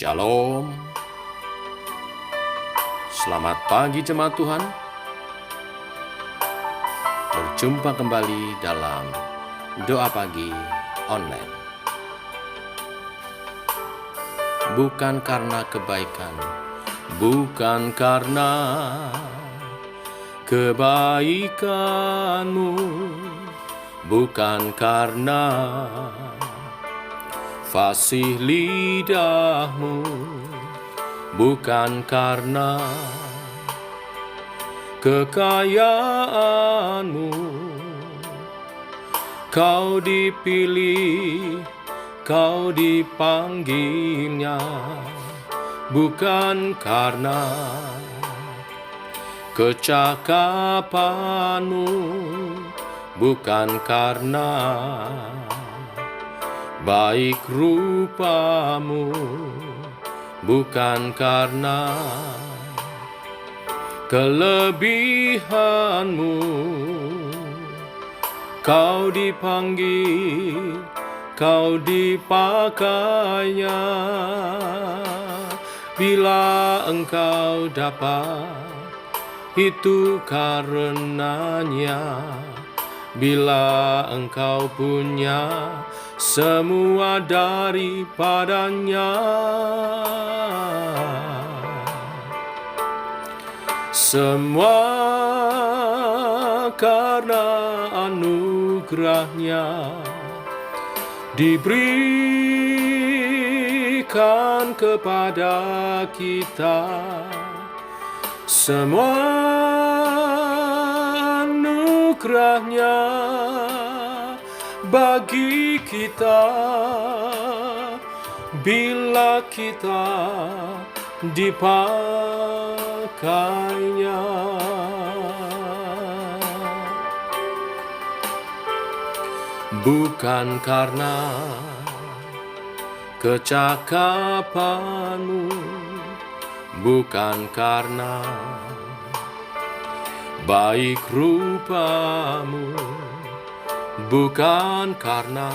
Shalom. Selamat pagi jemaat Tuhan. Berjumpa kembali dalam doa pagi online. Bukan karena kebaikan, bukan karena kebaikanmu, bukan karena fasih lidahmu, bukan karena kekayaanmu. Kau dipilih, kau dipanggilnya, bukan karena kecakapanmu, bukan karena baik rupamu, bukan karena kelebihanmu. Kau dipanggil, kau dipakainya, bila engkau dapat, itu karenanya. Bila engkau punya semua daripadanya, semua karena anugerahnya diberikan kepada kita. Semua anugerahnya bagi kita, bila kita dipakainya. Bukan karena kecakapanmu, bukan karena baik rupamu, bukan karena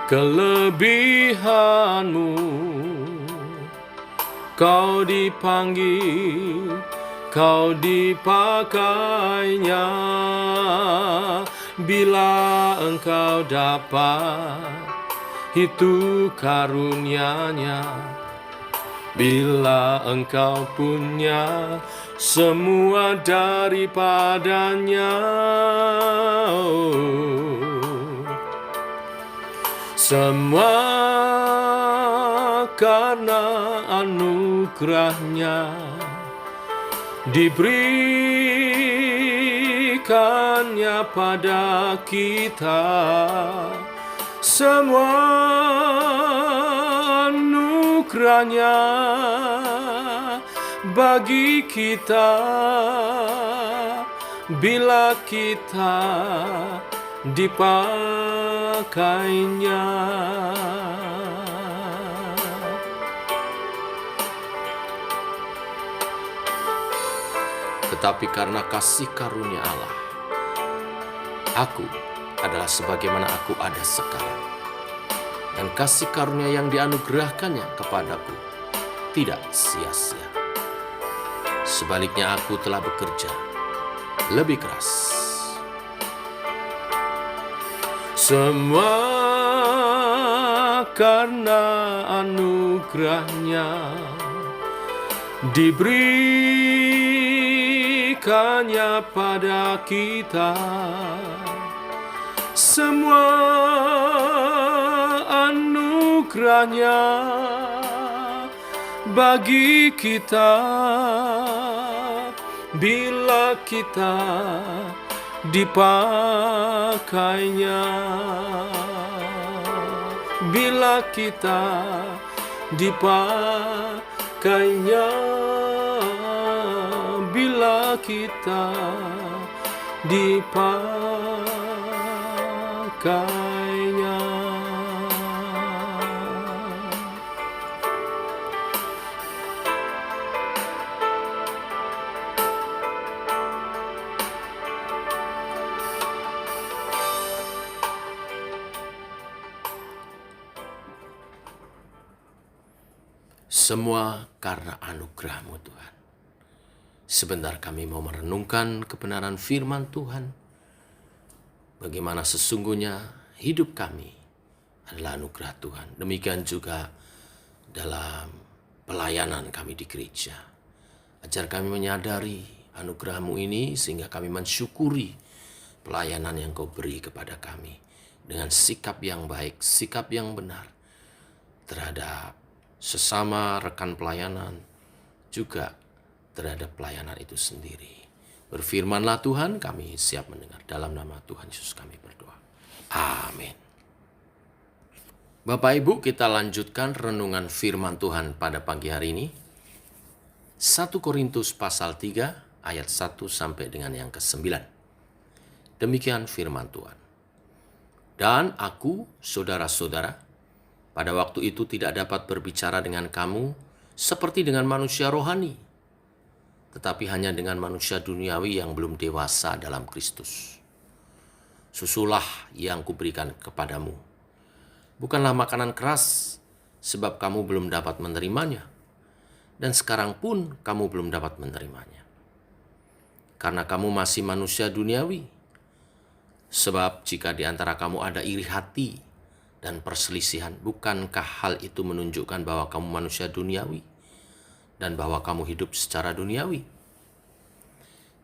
kelebihanmu. Kau dipanggil, kau dipakainya, bila engkau dapat, itu karunia-Nya. Bila engkau punya semua daripadanya, semua karena anugerahnya diberikannya pada kita. Semua anugerahnya bagi kita, bila kita dipakainya. Tetapi karena kasih karunia Allah, aku adalah sebagaimana aku ada sekarang. Dan kasih karunia yang dianugerahkannya kepadaku tidak sia-sia. Sebaliknya aku telah bekerja lebih keras. Semua karena anugerahnya diberikannya pada kita. Semua anugerahnya bagi kita, bila kita dipakainya. Bila kita dipakainya, bila kita dipakainya. Semua karena anugerah-Mu Tuhan. Sebentar kami mau merenungkan kebenaran firman Tuhan. Bagaimana sesungguhnya hidup kami adalah anugerah Tuhan. Demikian juga dalam pelayanan kami di gereja. Ajar kami menyadari anugerah-Mu ini sehingga kami mensyukuri pelayanan yang Kau beri kepada kami dengan sikap yang baik, sikap yang benar terhadap sesama rekan pelayanan, juga terhadap pelayanan itu sendiri. Berfirmanlah Tuhan, kami siap mendengar. Dalam nama Tuhan Yesus kami berdoa. Amin. Bapak Ibu, kita lanjutkan renungan firman Tuhan pada pagi hari ini. 1 Korintus pasal 3 ayat 1 sampai dengan yang ke-9. Demikian firman Tuhan. Dan aku, saudara-saudara, pada waktu itu tidak dapat berbicara dengan kamu seperti dengan manusia rohani, tetapi hanya dengan manusia duniawi yang belum dewasa dalam Kristus. Susulah yang kuberikan kepadamu. Bukanlah makanan keras, sebab kamu belum dapat menerimanya, dan sekarang pun kamu belum dapat menerimanya. Karena kamu masih manusia duniawi. Sebab jika di antara kamu ada iri hati dan perselisihan, bukankah hal itu menunjukkan bahwa kamu manusia duniawi dan bahwa kamu hidup secara duniawi?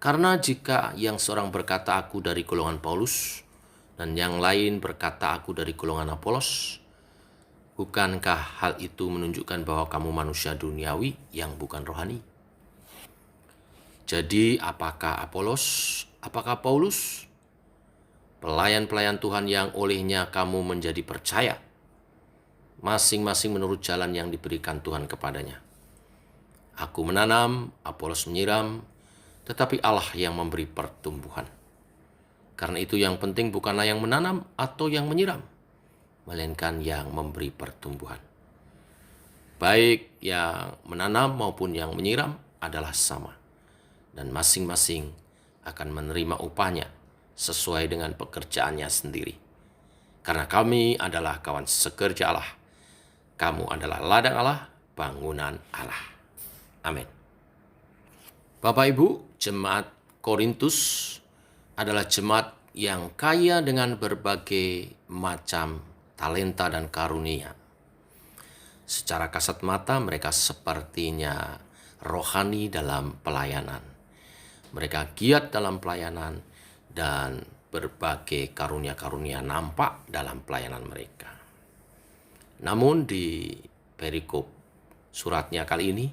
Karena jika yang seorang berkata aku dari golongan Paulus dan yang lain berkata aku dari golongan Apolos, bukankah hal itu menunjukkan bahwa kamu manusia duniawi yang bukan rohani? Jadi apakah Apolos, apakah Paulus? Pelayan-pelayan Tuhan yang olehnya kamu menjadi percaya, masing-masing menurut jalan yang diberikan Tuhan kepadanya. Aku menanam, Apolos menyiram, tetapi Allah yang memberi pertumbuhan. Karena itu yang penting bukanlah yang menanam atau yang menyiram, melainkan yang memberi pertumbuhan. Baik yang menanam maupun yang menyiram adalah sama, dan masing-masing akan menerima upahnya sesuai dengan pekerjaannya sendiri. Karena kami adalah kawan sekerja Allah, kamu adalah ladang Allah, bangunan Allah. Amin. Bapak Ibu, jemaat Korintus adalah jemaat yang kaya dengan berbagai macam talenta dan karunia. Secara kasat mata mereka sepertinya rohani dalam pelayanan. Mereka giat dalam pelayanan dan berbagai karunia-karunia nampak dalam pelayanan mereka. Namun di perikop suratnya kali ini,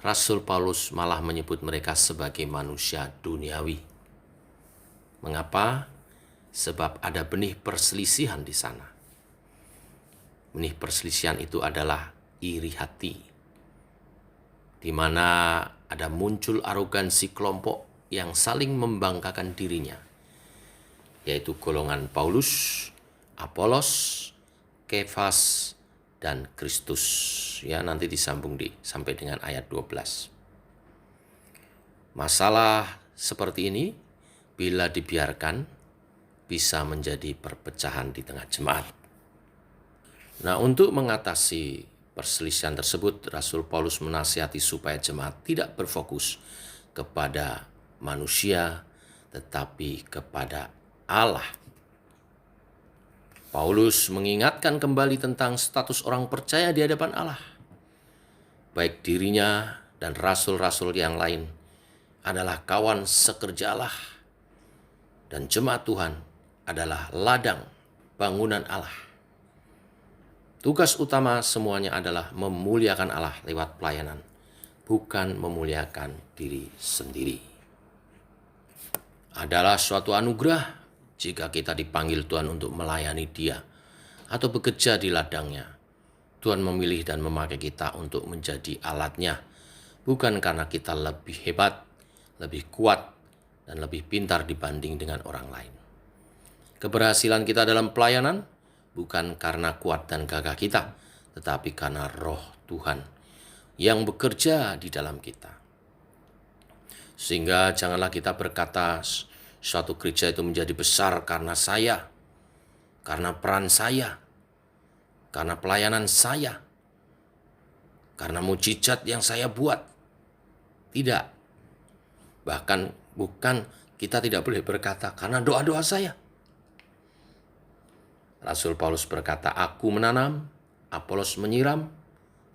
Rasul Paulus malah menyebut mereka sebagai manusia duniawi. Mengapa? Sebab ada benih perselisihan di sana. Benih perselisihan itu adalah iri hati, di mana ada muncul arogansi kelompok yang saling membanggakan dirinya, yaitu golongan Paulus, Apolos, Kefas, dan Kristus. Ya, nanti disambung sampai dengan ayat 12. Masalah seperti ini bila dibiarkan bisa menjadi perpecahan di tengah jemaat. Nah, untuk mengatasi perselisihan tersebut, Rasul Paulus menasihati supaya jemaat tidak berfokus kepada manusia, tetapi kepada Allah. Paulus mengingatkan kembali tentang status orang percaya di hadapan Allah. Baik dirinya dan rasul-rasul yang lain adalah kawan sekerja Allah, dan jemaat Tuhan adalah ladang bangunan Allah. Tugas utama semuanya adalah memuliakan Allah lewat pelayanan, bukan memuliakan diri sendiri. Adalah suatu anugerah jika kita dipanggil Tuhan untuk melayani Dia atau bekerja di ladangnya. Tuhan memilih dan memakai kita untuk menjadi alatnya, bukan karena kita lebih hebat, lebih kuat, dan lebih pintar dibanding dengan orang lain. Keberhasilan kita dalam pelayanan bukan karena kuat dan gagah kita, tetapi karena Roh Tuhan yang bekerja di dalam kita. Sehingga janganlah kita berkata suatu gereja itu menjadi besar karena saya, karena peran saya, karena pelayanan saya. karena mujizat yang saya buat. Tidak. Bahkan bukan kita tidak boleh berkata karena doa-doa saya. Rasul Paulus berkata, aku menanam, Apolos menyiram,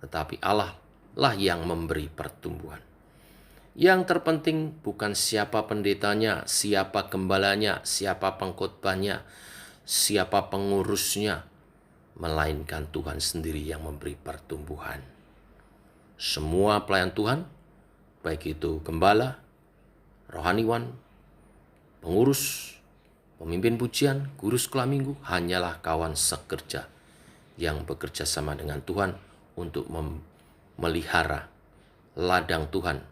tetapi Allah lah yang memberi pertumbuhan. Yang terpenting bukan siapa pendetanya, siapa gembalanya, siapa pengkhotbahnya, siapa pengurusnya, melainkan Tuhan sendiri yang memberi pertumbuhan. Semua pelayan Tuhan, baik itu gembala, rohaniwan, pengurus, pemimpin pujian, guru sekolah minggu, hanyalah kawan sekerja yang bekerja sama dengan Tuhan untuk memelihara ladang Tuhan,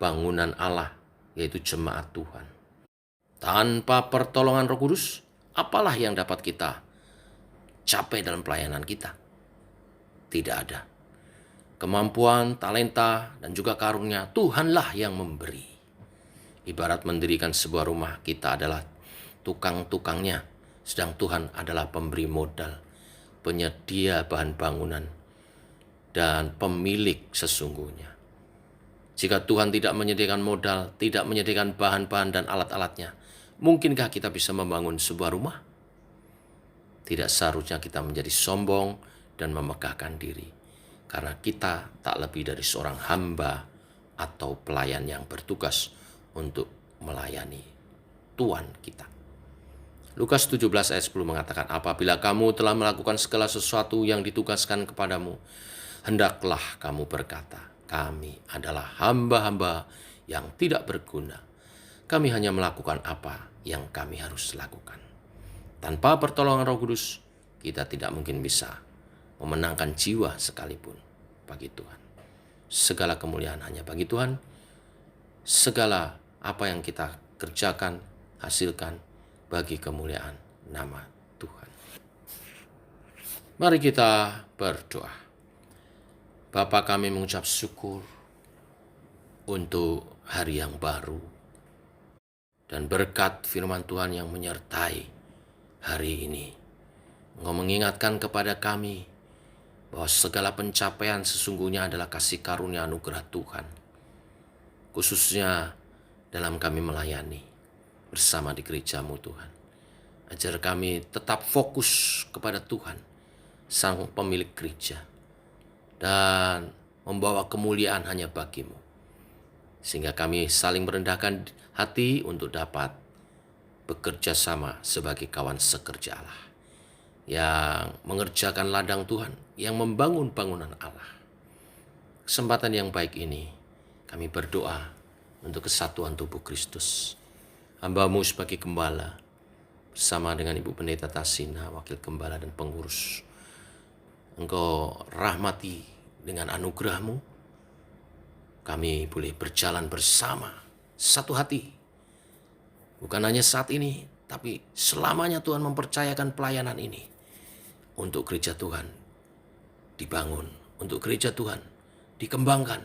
bangunan Allah, yaitu jemaat Tuhan. Tanpa pertolongan Roh Kudus, apalah yang dapat kita capai dalam pelayanan kita? Tidak ada. Kemampuan, talenta, dan juga karunia Tuhanlah yang memberi. Ibarat mendirikan sebuah rumah, kita adalah tukang-tukangnya, sedang Tuhan adalah pemberi modal, penyedia bahan bangunan, dan pemilik sesungguhnya. Jika Tuhan tidak menyediakan modal, tidak menyediakan bahan-bahan dan alat-alatnya, mungkinkah kita bisa membangun sebuah rumah? Tidak seharusnya kita menjadi sombong dan memegahkan diri, karena kita tak lebih dari seorang hamba atau pelayan yang bertugas untuk melayani Tuhan kita. Lukas 17 ayat 10 mengatakan, apabila kamu telah melakukan segala sesuatu yang ditugaskan kepadamu, hendaklah kamu berkata, kami adalah hamba-hamba yang tidak berguna. Kami hanya melakukan apa yang kami harus lakukan. Tanpa pertolongan Roh Kudus, kita tidak mungkin bisa memenangkan jiwa sekalipun bagi Tuhan. Segala kemuliaan hanya bagi Tuhan. Segala apa yang kita kerjakan, hasilkan bagi kemuliaan nama Tuhan. Mari kita berdoa. Bapa, kami mengucap syukur untuk hari yang baru dan berkat firman Tuhan yang menyertai hari ini. Engkau mengingatkan kepada kami bahwa segala pencapaian sesungguhnya adalah kasih karunia anugerah Tuhan, khususnya dalam kami melayani bersama di gereja-Mu Tuhan. Ajar kami tetap fokus kepada Tuhan, Sang pemilik gereja, dan membawa kemuliaan hanya bagi-Mu. Sehingga kami saling merendahkan hati untuk dapat bekerja sama sebagai kawan sekerja Allah, yang mengerjakan ladang Tuhan, yang membangun bangunan Allah. Kesempatan yang baik ini, kami berdoa untuk kesatuan tubuh Kristus. Hamba-Mu sebagai gembala, bersama dengan Ibu Pendeta Tasina, wakil gembala dan pengurus, Engkau rahmati dengan anugerah-Mu, kami boleh berjalan bersama satu hati. Bukan hanya saat ini, tapi selamanya Tuhan mempercayakan pelayanan ini untuk gereja Tuhan dibangun, untuk gereja Tuhan dikembangkan,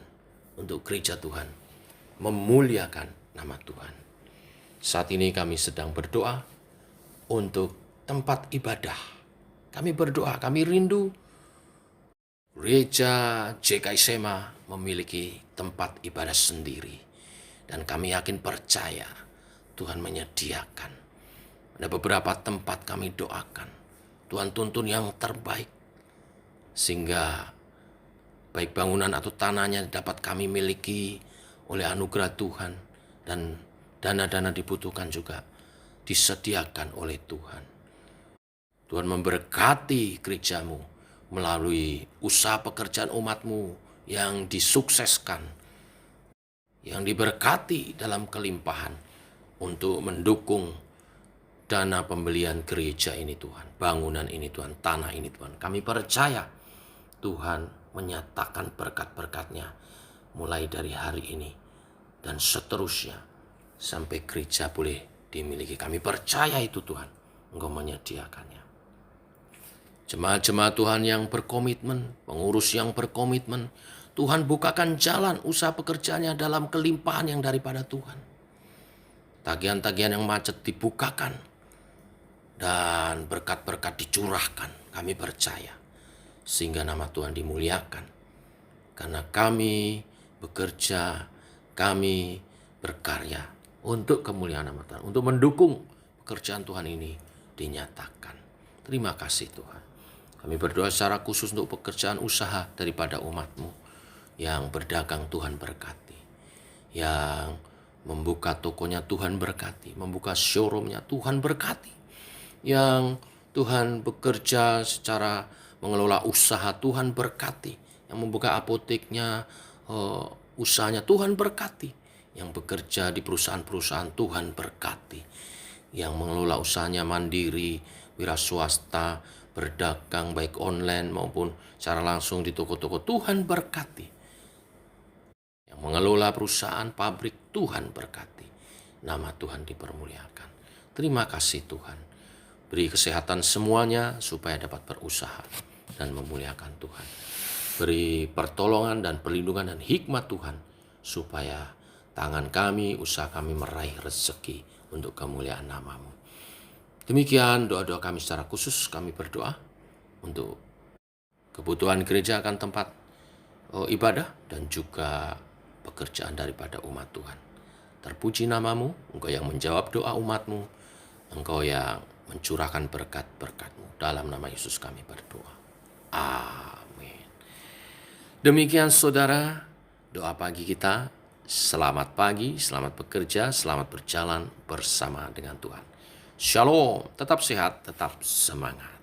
untuk gereja Tuhan memuliakan nama Tuhan. Saat ini kami sedang berdoa untuk tempat ibadah. Kami berdoa, kami rindu gereja JKI Sema memiliki tempat ibadah sendiri. Dan kami yakin percaya Tuhan menyediakan. Ada beberapa tempat kami doakan, Tuhan tuntun yang terbaik, sehingga baik bangunan atau tanahnya dapat kami miliki oleh anugerah Tuhan, dan dana-dana dibutuhkan juga disediakan oleh Tuhan. Tuhan memberkati gereja-Mu melalui usaha pekerjaan umat-Mu yang disukseskan, yang diberkati dalam kelimpahan untuk mendukung dana pembelian gereja ini Tuhan, bangunan ini Tuhan, tanah ini Tuhan. Kami percaya Tuhan menyatakan berkat-berkat-Nya mulai dari hari ini dan seterusnya sampai gereja boleh dimiliki. Kami percaya itu Tuhan, Engkau menyediakannya. Jemaat-jemaat Tuhan yang berkomitmen, pengurus yang berkomitmen, Tuhan bukakan jalan usaha pekerjaannya dalam kelimpahan yang daripada Tuhan. Tagihan-tagihan yang macet dibukakan dan berkat-berkat dicurahkan. Kami percaya sehingga nama Tuhan dimuliakan karena kami bekerja, kami berkarya untuk kemuliaan nama Tuhan, untuk mendukung pekerjaan Tuhan ini dinyatakan. Terima kasih Tuhan. Kami berdoa secara khusus untuk pekerjaan usaha daripada umat-Mu yang berdagang, Tuhan berkati. Yang membuka tokonya, Tuhan berkati. Membuka showroomnya, Tuhan berkati. Yang Tuhan bekerja secara mengelola usaha, Tuhan berkati. Yang membuka apoteknya, usahanya, Tuhan berkati. Yang bekerja di perusahaan-perusahaan, Tuhan berkati. Yang mengelola usahanya mandiri, wira swasta, berdagang baik online maupun secara langsung di toko-toko, Tuhan berkati. Yang mengelola perusahaan, pabrik, Tuhan berkati. Nama Tuhan dipermuliakan. Terima kasih Tuhan. Beri kesehatan semuanya supaya dapat berusaha dan memuliakan Tuhan. Beri pertolongan dan perlindungan dan hikmat Tuhan supaya tangan kami, usaha kami meraih rezeki untuk kemuliaan nama-Mu. Demikian doa-doa kami secara khusus. Kami berdoa untuk kebutuhan gereja akan tempat ibadah dan juga pekerjaan daripada umat Tuhan. Terpuji nama-Mu, Engkau yang menjawab doa umat-Mu, Engkau yang mencurahkan berkat-berkat-Mu. Dalam nama Yesus kami berdoa. Amin. Demikian saudara, doa pagi kita. Selamat pagi, selamat bekerja, selamat berjalan bersama dengan Tuhan. Shalom, tetap sehat, tetap semangat.